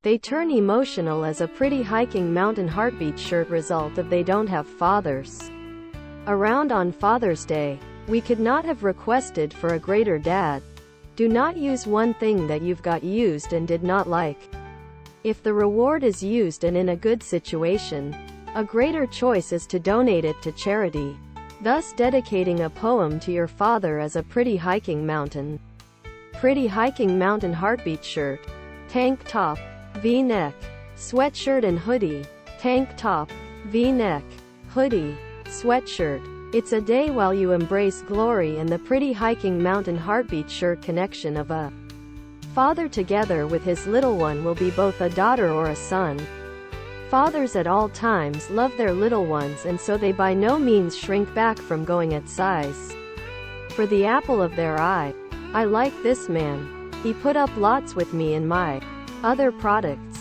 They turn emotional as a pretty hiking mountain heartbeat shirt result of they don't have fathers around on Father's Day. We could not have requested for a greater dad. Do not use one thing that you've got used and did not like. If the reward is used and in a good situation, a greater choice is to donate it to charity, thus dedicating a poem to your father as a pretty hiking mountain. Pretty hiking mountain heartbeat shirt, tank top, V-neck, sweatshirt and hoodie, tank top, V-neck, hoodie, sweatshirt. It's a day while you embrace glory and the pretty hiking mountain heartbeat shirt connection of a father together with his little one will be both a daughter or a son. Fathers at all times love their little ones, and so they by no means shrink back from going at size for the apple of their eye. I like this man. He put up lots with me and my other products.